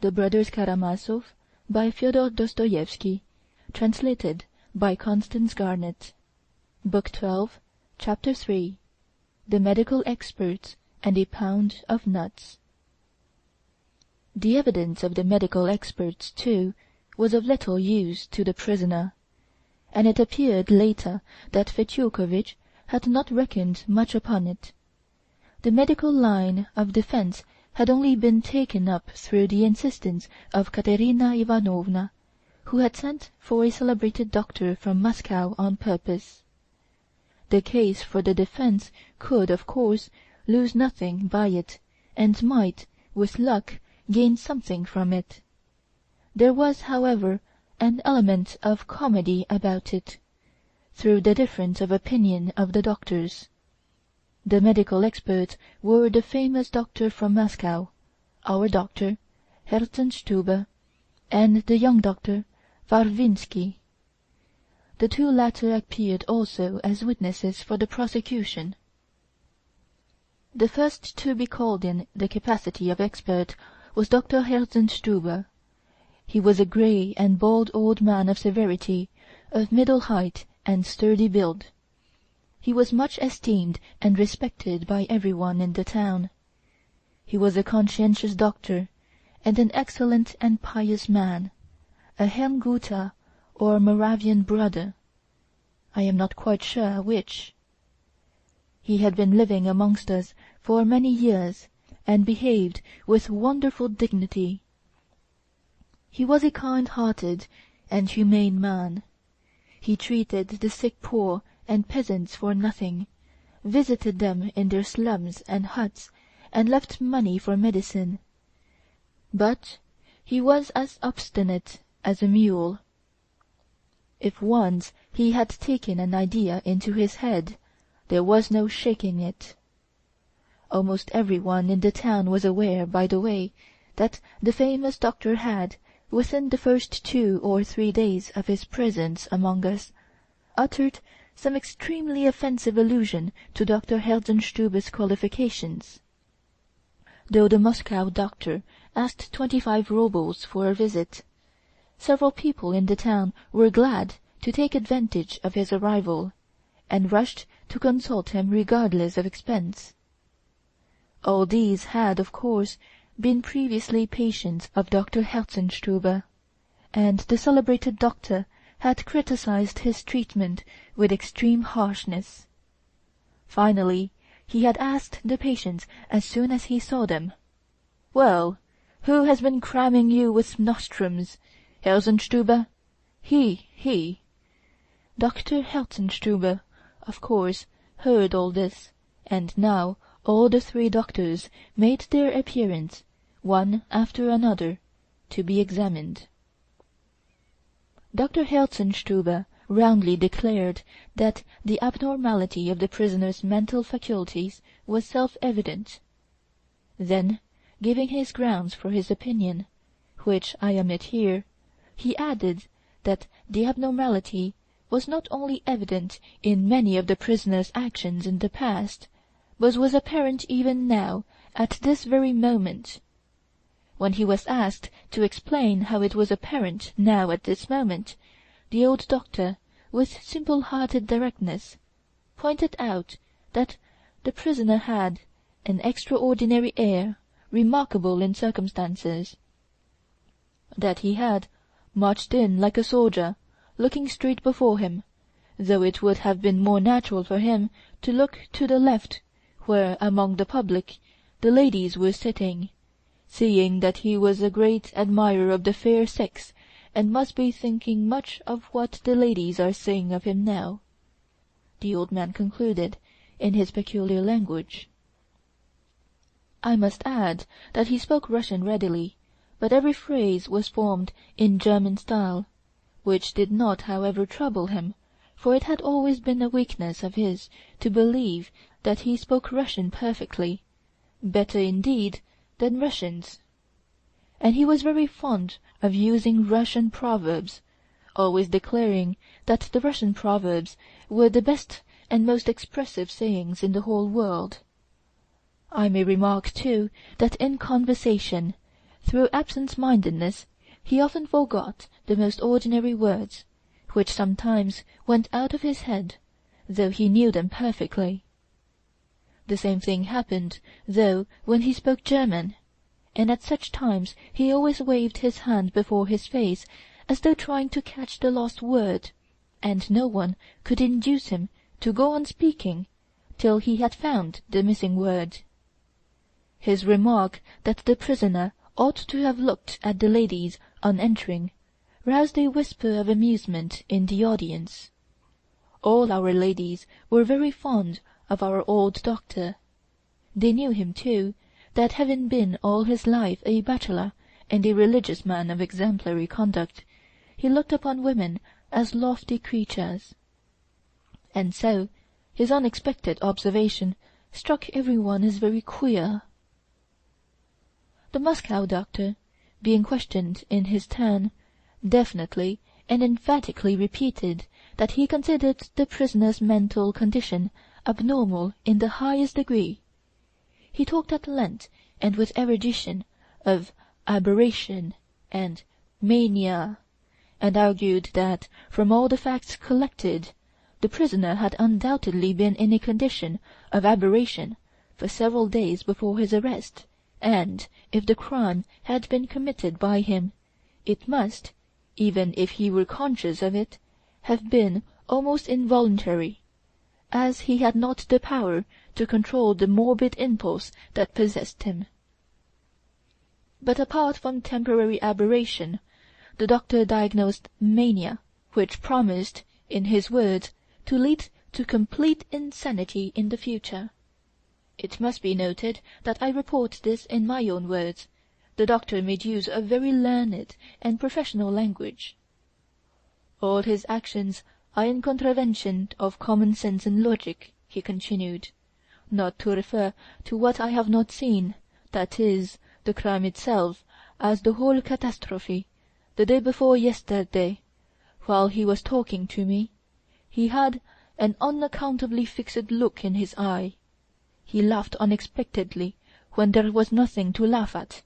The Brothers Karamazov, by Fyodor Dostoevsky, translated by Constance Garnett. Book 12, Chapter 3. The Medical Experts and a Pound of Nuts. The evidence of the medical experts, too, was of little use to the prisoner, and it appeared later that Fetyukovitch had not reckoned much upon it. The medical line of defence had only been taken up through the insistence of Katerina Ivanovna, who had sent for a celebrated doctor from Moscow on purpose. The case for the defence could, of course, lose nothing by it, and might, with luck, gain something from it. There was, however, an element of comedy about it, through the difference of opinion of the doctors. The medical experts were the famous doctor from Moscow, our doctor, Herzenstube, and the young doctor, Varvinsky. The two latter appeared also as witnesses for the prosecution. The first to be called in the capacity of expert was Dr. Herzenstube. He was a grey and bald old man of severity, of middle height and sturdy build. He was much esteemed and respected by everyone in the town. He was a conscientious doctor, and an excellent and pious man, a Herrnhuter or Moravian brother, I am not quite sure which. He had been living amongst us for many years, and behaved with wonderful dignity. He was a kind-hearted and humane man. He treated the sick poor and peasants for nothing, visited them in their slums and huts, and left money for medicine. But he was as obstinate as a mule. If once he had taken an idea into his head, there was no shaking it. Almost everyone in the town was aware, by the way, that the famous doctor had, within the first 2 or 3 days of his presence among us, uttered some extremely offensive allusion to Dr. Herzenstube's qualifications. Though the Moscow doctor asked 25 roubles for a visit, several people in the town were glad to take advantage of his arrival, and rushed to consult him regardless of expense. All these had, of course, been previously patients of Dr. Herzenstube, and the celebrated doctor had criticized his treatment with extreme harshness. Finally, he had asked the patients as soon as he saw them, "Well, who has been cramming you with nostrums? Herzenstube?" He. Dr. Herzenstube, of course, heard all this, and now all the 3 doctors made their appearance, one after another, to be examined. Dr. Herzenstube roundly declared that the abnormality of the prisoner's mental faculties was self-evident. Then, giving his grounds for his opinion, which I omit here, he added that the abnormality was not only evident in many of the prisoner's actions in the past, but was apparent even now, at this very moment. When he was asked to explain how it was apparent now at this moment, the old doctor, with simple-hearted directness, pointed out that the prisoner had an extraordinary air, remarkable in circumstances; that he had marched in like a soldier, looking straight before him, though it would have been more natural for him to look to the left, where, among the public, the ladies were sitting, seeing that he was a great admirer of the fair sex, and must be thinking much of what the ladies are saying of him now, the old man concluded, in his peculiar language. I must add that he spoke Russian readily, but every phrase was formed in German style, which did not, however, trouble him, for it had always been a weakness of his to believe that he spoke Russian perfectly, better indeed than Russians. And he was very fond of using Russian proverbs, always declaring that the Russian proverbs were the best and most expressive sayings in the whole world. I may remark, too, that in conversation, through absent-mindedness, he often forgot the most ordinary words, which sometimes went out of his head, though he knew them perfectly. The same thing happened, though, when he spoke German, and at such times he always waved his hand before his face, as though trying to catch the lost word, and no one could induce him to go on speaking till he had found the missing word. His remark that the prisoner ought to have looked at the ladies on entering roused a whisper of amusement in the audience. All our ladies were very fond of our old doctor. They knew him, too, that having been all his life a bachelor and a religious man of exemplary conduct, he looked upon women as lofty creatures. And so his unexpected observation struck every one as very queer. The Moscow doctor, being questioned in his turn, definitely and emphatically repeated that he considered the prisoner's mental condition abnormal in the highest degree. He talked at length and with erudition of aberration and mania, and argued that, from all the facts collected, the prisoner had undoubtedly been in a condition of aberration for several days before his arrest, and, if the crime had been committed by him, it must, even if he were conscious of it, have been almost involuntary, as he had not the power to control the morbid impulse that possessed him. But apart from temporary aberration, the doctor diagnosed mania, which promised, in his words, to lead to complete insanity in the future. It must be noted that I report this in my own words. The doctor made use of very learned and professional language. All his actions are in contravention of common sense and logic, he continued, not to refer to what I have not seen, that is, the crime itself, as the whole catastrophe, the day before yesterday, while he was talking to me, he had an unaccountably fixed look in his eye. He laughed unexpectedly when there was nothing to laugh at.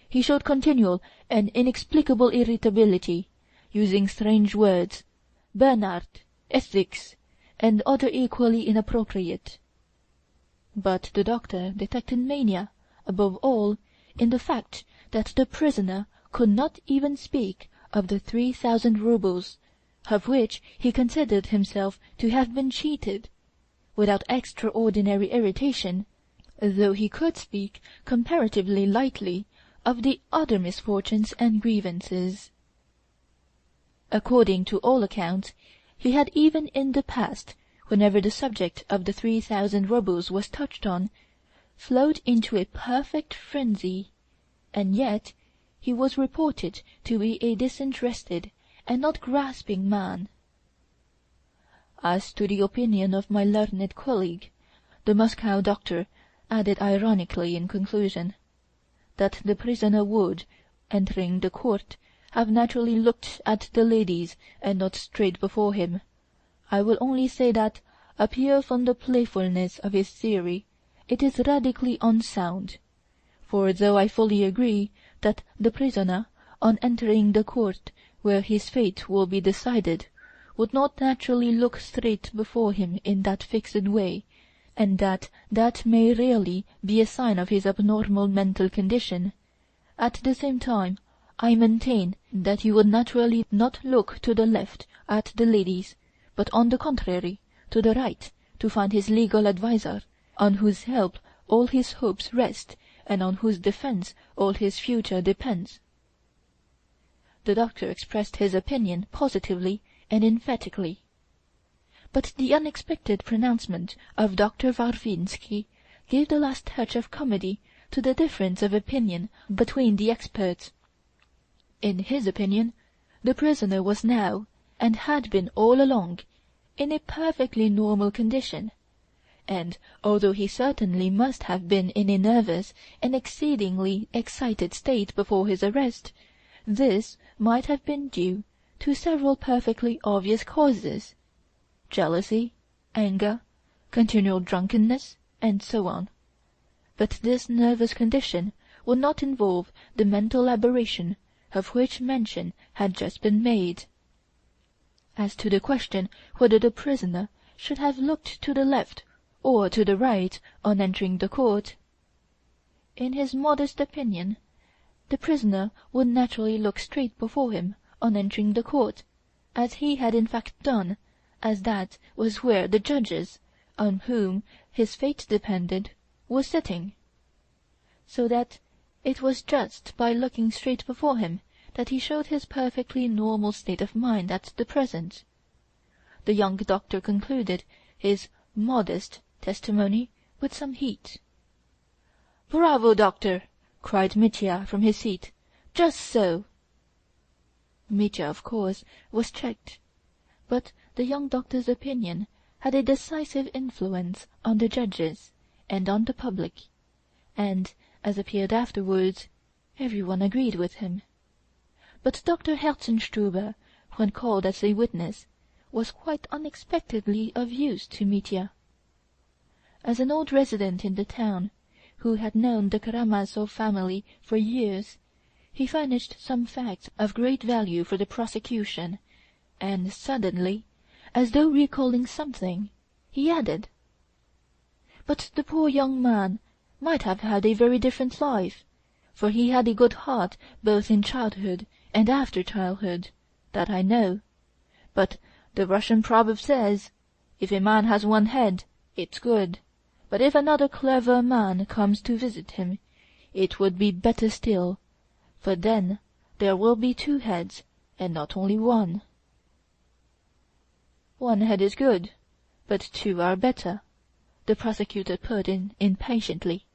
He showed continual and inexplicable irritability, using strange words, Bernard, ethics, and other equally inappropriate. But the doctor detected mania, above all, in the fact that the prisoner could not even speak of the 3,000 roubles, of which he considered himself to have been cheated, without extraordinary irritation, though he could speak comparatively lightly of the other misfortunes and grievances. According to all accounts, he had even in the past, whenever the subject of the 3,000 roubles was touched on, flowed into a perfect frenzy, and yet he was reported to be a disinterested and not grasping man. As to the opinion of my learned colleague, the Moscow doctor added ironically in conclusion, that the prisoner would, entering the court, have naturally looked at the ladies and not straight before him. I will only say that, apart from the playfulness of his theory, it is radically unsound, for though I fully agree that the prisoner, on entering the court where his fate will be decided, would not naturally look straight before him in that fixed way, and that may really be a sign of his abnormal mental condition, at the same time I maintain that he would naturally not look to the left at the ladies, but on the contrary, to the right, to find his legal adviser, on whose help all his hopes rest and on whose defence all his future depends. The doctor expressed his opinion positively and emphatically. But the unexpected pronouncement of Dr. Varvinsky gave the last touch of comedy to the difference of opinion between the experts. In his opinion, the prisoner was now, and had been all along, in a perfectly normal condition, and although he certainly must have been in a nervous and exceedingly excited state before his arrest, this might have been due to several perfectly obvious causes: jealousy, anger, continual drunkenness, and so on. But this nervous condition would not involve the mental aberration of which mention had just been made. As to the question whether the prisoner should have looked to the left or to the right on entering the court, in his modest opinion, the prisoner would naturally look straight before him on entering the court, as he had in fact done, as that was where the judges, on whom his fate depended, were sitting. So that it was just by looking straight before him that he showed his perfectly normal state of mind at the present. The young doctor concluded his modest testimony with some heat. "Bravo, doctor!" cried Mitya from his seat. "Just so!" Mitya, of course, was checked, but the young doctor's opinion had a decisive influence on the judges and on the public, and, as appeared afterwards, everyone agreed with him. But Dr. Herzenstube, when called as a witness, was quite unexpectedly of use to Mitya. As an old resident in the town, who had known the Karamazov family for years, he furnished some facts of great value for the prosecution, and suddenly, as though recalling something, he added: "But the poor young man might have had a very different life, for he had a good heart both in childhood and after childhood, that I know. But the Russian proverb says, 'If a man has one head, it's good, but if another clever man comes to visit him, it would be better still, for then there will be two heads, and not only one.'" "One head is good, but two are better," the prosecutor put in impatiently.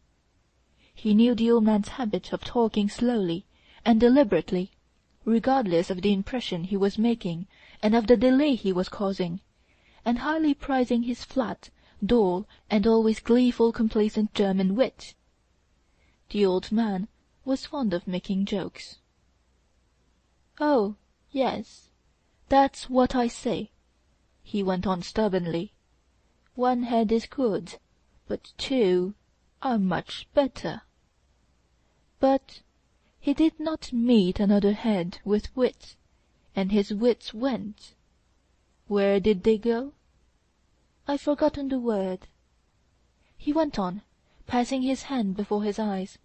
He knew the old man's habit of talking slowly and deliberately, regardless of the impression he was making and of the delay he was causing, and highly prizing his flat, dull, and always gleeful, complacent German wit. The old man was fond of making jokes. "Oh, yes, that's what I say," he went on stubbornly. "One head is good, but two are much better." But he did not meet another head with wit, and his wits went. Where did they go? I've forgotten the word. He went on, passing his hand before his eyes.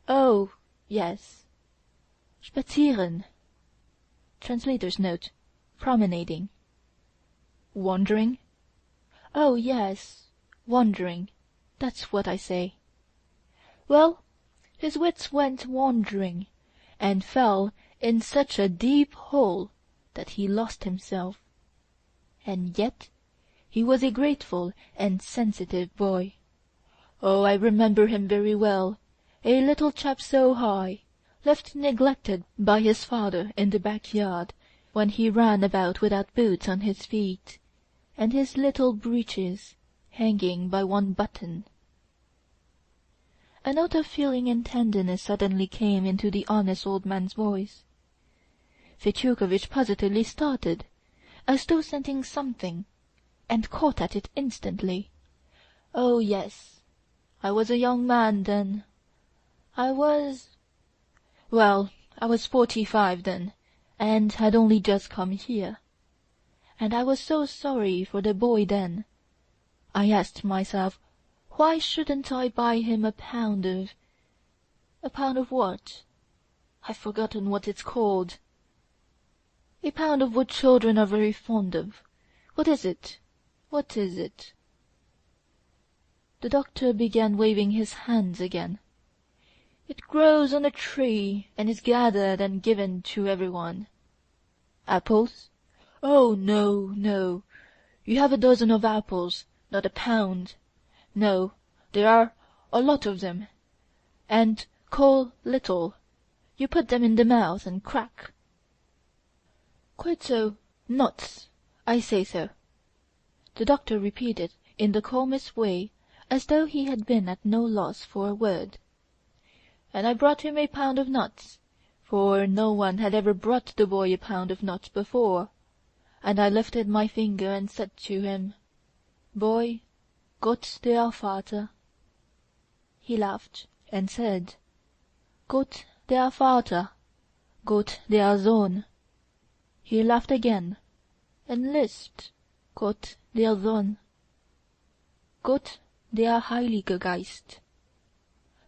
"Oh, yes. Spazieren. Translator's note. Promenading. Wandering? Oh, yes, wandering. That's what I say. Well, his wits went wandering, and fell in such a deep hole that he lost himself. And yet he was a grateful and sensitive boy. Oh, I remember him very well, a little chap so high, left neglected by his father in the back-yard, when he ran about without boots on his feet, and his little breeches hanging by one button." A note of feeling and tenderness suddenly came into the honest old man's voice. Fetyukovitch positively started, as though scenting something, and caught at it instantly. "Oh, yes, I was a young man then. I was 45 then, and had only just come here. And I was so sorry for the boy then. I asked myself, why shouldn't I buy him a pound of what? I've forgotten what it's called. A pound of what children are very fond of. What is it? What is it?" The doctor began waving his hands again. "It grows on a tree, and is gathered and given to everyone." "Apples?" "Oh, no, no. You have a dozen of apples, not a pound. No, there are a lot of them. And call little. You put them in the mouth and crack." "Quite so. Nuts. I say so," the doctor repeated in the calmest way, as though he had been at no loss for a word. "And I brought him a pound of nuts, for no one had ever brought the boy a pound of nuts before, and I lifted my finger and said to him, 'Boy, Gott der Vater.' He laughed and said, Gott der Vater, Gott der Sohn. He laughed again, and lisped, Gott der Sohn. Gott der Heilige Geist.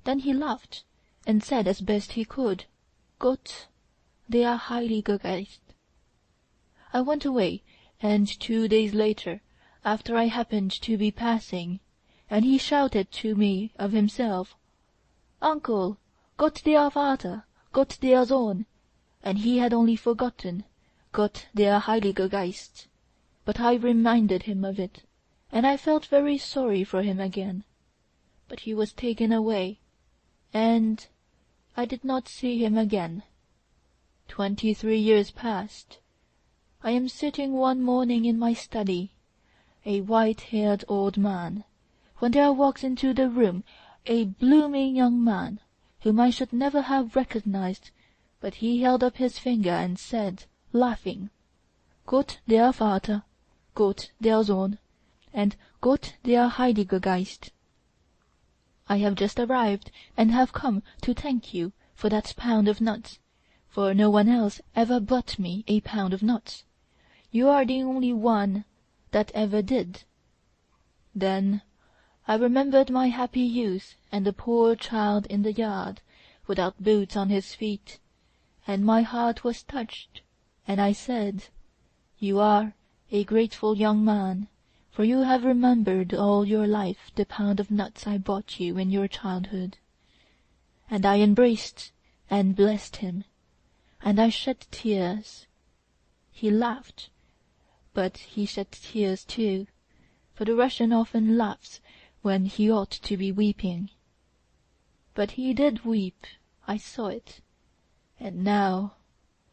Then he laughed, and said as best he could, Gott der Heilige Geist. I went away, and 2 days later, after I happened to be passing, and he shouted to me of himself, Uncle, Gott der Vater, Gott der Sohn, and he had only forgotten Gott der Heilige Geist, but I reminded him of it, and I felt very sorry for him again. But he was taken away, and I did not see him again. 23 years passed. I am sitting one morning in my study, a white-haired old man, when there walks into the room a blooming young man, whom I should never have recognized, but he held up his finger and said, laughing, Gott der Vater, Gott der Sohn, and Gott der Heilige Geist. I have just arrived, and have come to thank you for that pound of nuts, for no one else ever bought me a pound of nuts. You are the only one that ever did. Then I remembered my happy youth and the poor child in the yard, without boots on his feet, and my heart was touched, and I said, You are a grateful young man, for you have remembered all your life the pound of nuts I bought you in your childhood. And I embraced and blessed him, and I shed tears. He laughed, but he shed tears too, for the Russian often laughs when he ought to be weeping. But he did weep, I saw it, and now,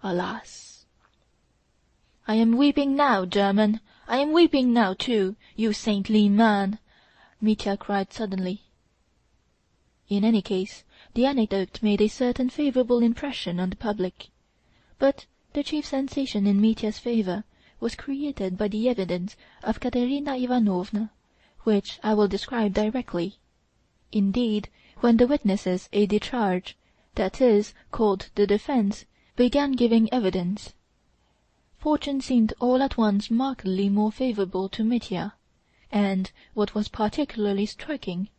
alas! I am weeping now, German, I am weeping now too, you saintly man! Mitya cried suddenly. In any case, the anecdote made a certain favourable impression on the public, but the chief sensation in Mitya's favour was created by the evidence of Katerina Ivanovna, which I will describe directly. Indeed, when the witnesses a discharge, that is, called the defence, began giving evidence, fortune seemed all at once markedly more favourable to Mitya, and, what was particularly striking,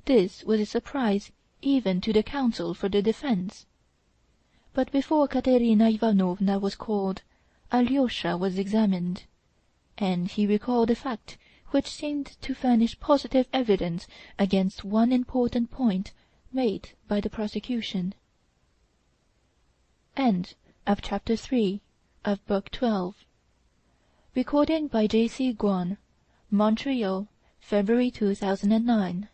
this was a surprise even to the counsel for the defence. But before Katerina Ivanovna was called, Alyosha was examined, and he recalled a fact which seemed to furnish positive evidence against one important point made by the prosecution. End of Chapter 3 of Book 12. Recording by J.C. Guan, Montreal, February 2009.